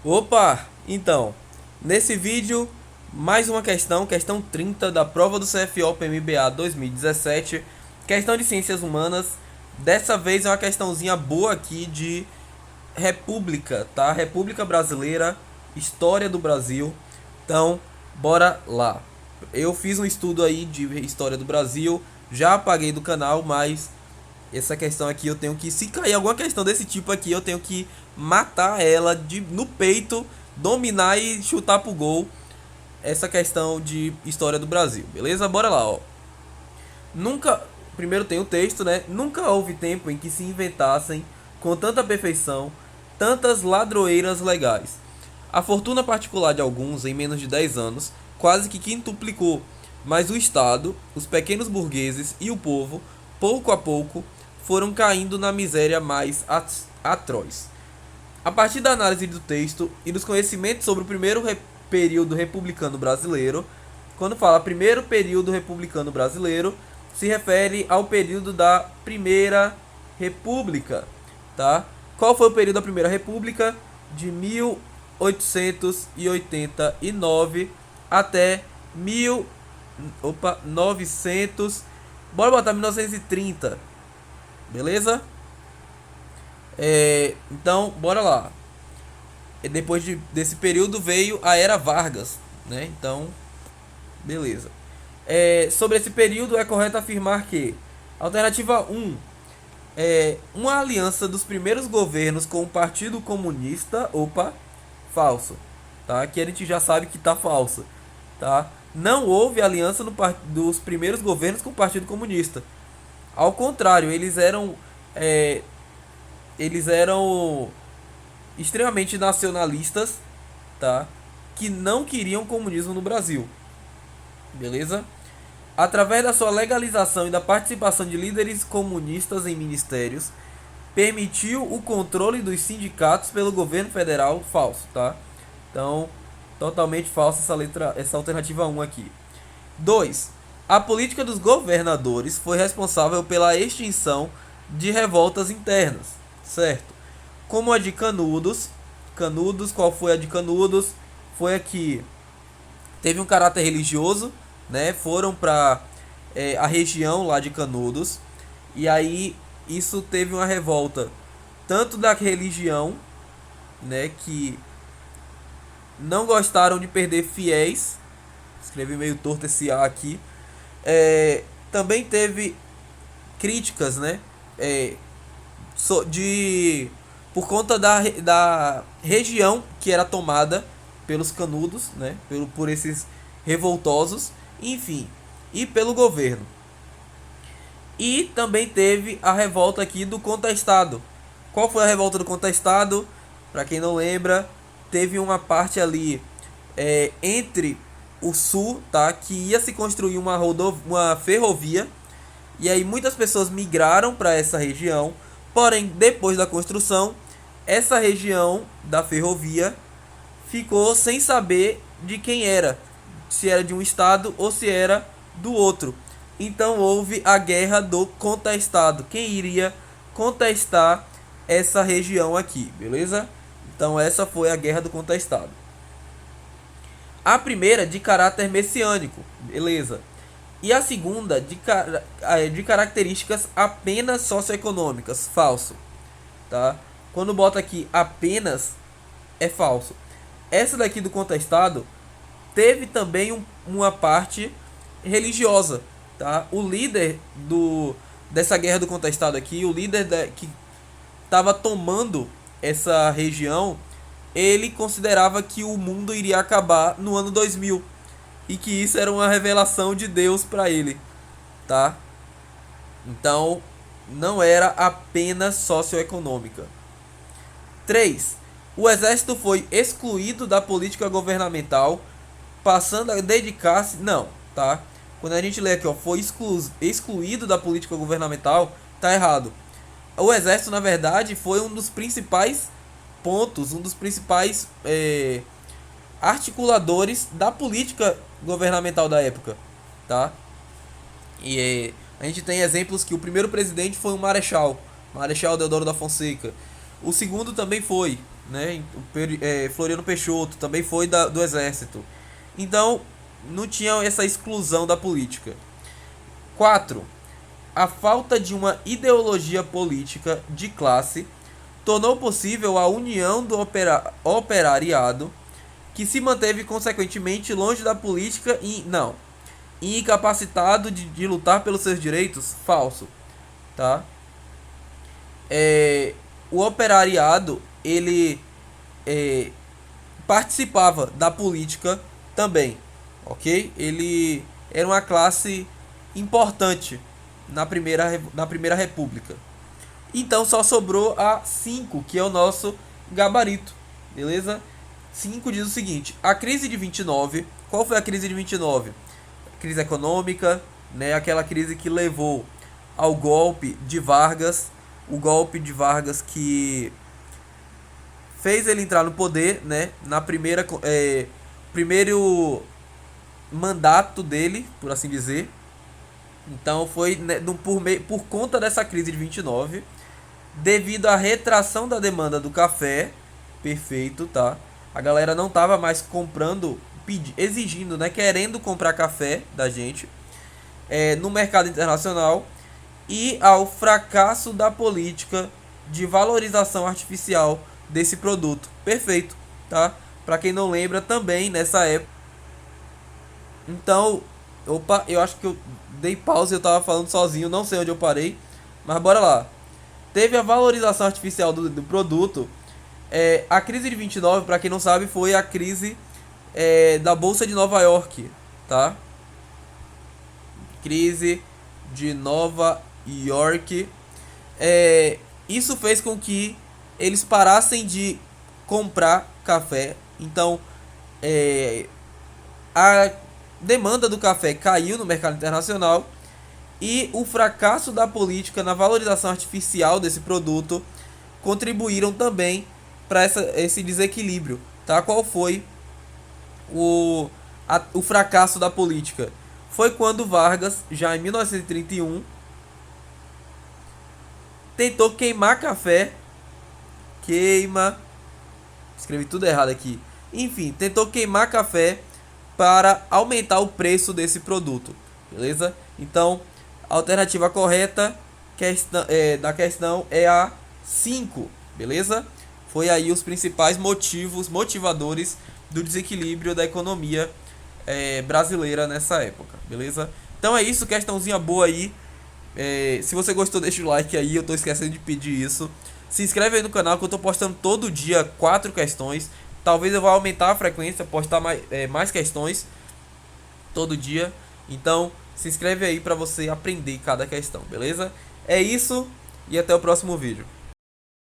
Opa, então, nesse vídeo, mais uma questão 30 da prova do CFO PMBA 2017, questão de ciências humanas. Dessa vez é uma questãozinha boa aqui de República, tá? República Brasileira, História do Brasil. Então, bora lá. Eu fiz um estudo aí de História do Brasil, já apaguei do canal, mas essa questão aqui eu tenho que, se cair alguma questão desse tipo aqui, eu tenho que matar ela no peito, dominar e chutar pro gol essa questão de história do Brasil, beleza? Bora lá, ó. Nunca, primeiro tem o texto, né? Nunca houve tempo em que se inventassem com tanta perfeição tantas ladroeiras legais. A fortuna particular de alguns, em menos de 10 anos, quase que quintuplicou, mas o Estado, os pequenos burgueses e o povo, pouco a pouco, foram caindo na miséria mais atroz. A partir da análise do texto e dos conhecimentos sobre o primeiro período republicano brasileiro, quando fala primeiro período republicano brasileiro, se refere ao período da Primeira República, tá? Qual foi o período da Primeira República? De 1889 até 1900, bora botar 1930, beleza? Então, bora lá. Depois desse período veio a Era Vargas, né? Então, beleza. Sobre esse período é correto afirmar que alternativa 1 é uma aliança dos primeiros governos com o Partido Comunista. Opa, falso, tá? Aqui a gente já sabe que tá falso, tá? Não houve aliança dos primeiros governos com o Partido Comunista. Ao contrário, eles eram extremamente nacionalistas, tá? Que não queriam comunismo no Brasil, beleza? Através da sua legalização e da participação de líderes comunistas em ministérios, permitiu o controle dos sindicatos pelo governo federal. Falso, tá? Então, totalmente falsa essa alternativa 1 aqui. 2. A política dos governadores foi responsável pela extinção de revoltas internas, certo? Como a de Canudos. Canudos, qual foi a de Canudos? Foi aqui. Teve um caráter religioso, né? Foram para a região lá de Canudos. E aí isso teve uma revolta tanto da religião, né, que não gostaram de perder fiéis. Escrevi meio torto esse A aqui. Também teve críticas, né? Por conta da região que era tomada pelos canudos, né? Por esses revoltosos, enfim, e pelo governo. E também teve a revolta aqui do contestado. Qual foi a revolta do contestado? Para quem não lembra, teve uma parte ali entre o sul, tá? Que ia se construir uma ferrovia. E aí muitas pessoas migraram para essa região. Porém, depois da construção, essa região da ferrovia ficou sem saber de quem era. Se era de um estado ou se era do outro. Então houve a guerra do contestado. Quem iria contestar essa região aqui, beleza? Então essa foi a guerra do contestado. A primeira de caráter messiânico, beleza? E a segunda de características apenas socioeconômicas, falso, tá? Quando bota aqui apenas, é falso. Essa daqui do contestado teve também uma parte religiosa, tá? O líder dessa guerra do contestado aqui, o líder que estava tomando essa região, ele considerava que o mundo iria acabar no ano 2000 e que isso era uma revelação de Deus para ele, tá? Então, não era apenas socioeconômica. 3. O exército foi excluído da política governamental, passando a dedicar-se... Não, tá? Quando a gente lê aqui, ó, foi excluído da política governamental, tá errado. O exército, na verdade, foi um dos principais pontos, um dos principais articuladores da política governamental da época, tá? E a gente tem exemplos que o primeiro presidente foi um Marechal Deodoro da Fonseca. O segundo também foi, né? Floriano Peixoto também foi do exército. Então, não tinha essa exclusão da política. 4. A falta de uma ideologia política de classe tornou possível a união do operariado, que se manteve consequentemente longe da política e incapacitado de lutar pelos seus direitos. Falso, tá? O operariado, ele participava da política também, ok? Ele era uma classe importante na primeira república. Então só sobrou a 5, que é o nosso gabarito, beleza? 5 diz o seguinte: a crise de 29. Qual foi a crise de 29? Crise econômica, né? Aquela crise que levou ao golpe de Vargas, o golpe de Vargas que fez ele entrar no poder, né? Na primeiro mandato dele, por assim dizer. Então foi, né, por conta dessa crise de 29, devido à retração da demanda do café, perfeito, tá? A galera não tava mais comprando, exigindo, né, querendo comprar café da gente no mercado internacional, e ao fracasso da política de valorização artificial desse produto. Perfeito, tá? Para quem não lembra, também nessa época. Então, opa, eu acho que eu dei pausa e eu tava falando sozinho, não sei onde eu parei, mas bora lá. Teve a valorização artificial do produto. A crise de 29, para quem não sabe, foi a crise da Bolsa de Nova York, tá? Crise de Nova York. Isso fez com que eles parassem de comprar café. Então, a demanda do café caiu no mercado internacional, e o fracasso da política na valorização artificial desse produto contribuíram também para esse desequilíbrio, tá? Qual foi o fracasso da política? Foi quando Vargas, já em 1931, tentou queimar café. Escrevi tudo errado aqui. Enfim, tentou queimar café para aumentar o preço desse produto, beleza? Então, a alternativa correta da questão é a 5, beleza? Foi aí os principais motivadores do desequilíbrio da economia brasileira nessa época, beleza? Então é isso, questãozinha boa aí. Se você gostou, deixa o like aí, eu tô esquecendo de pedir isso. Se inscreve aí no canal que eu tô postando todo dia 4 questões. Talvez eu vá aumentar a frequência, postar mais questões todo dia. Então se inscreve aí pra você aprender cada questão, beleza? É isso e até o próximo vídeo.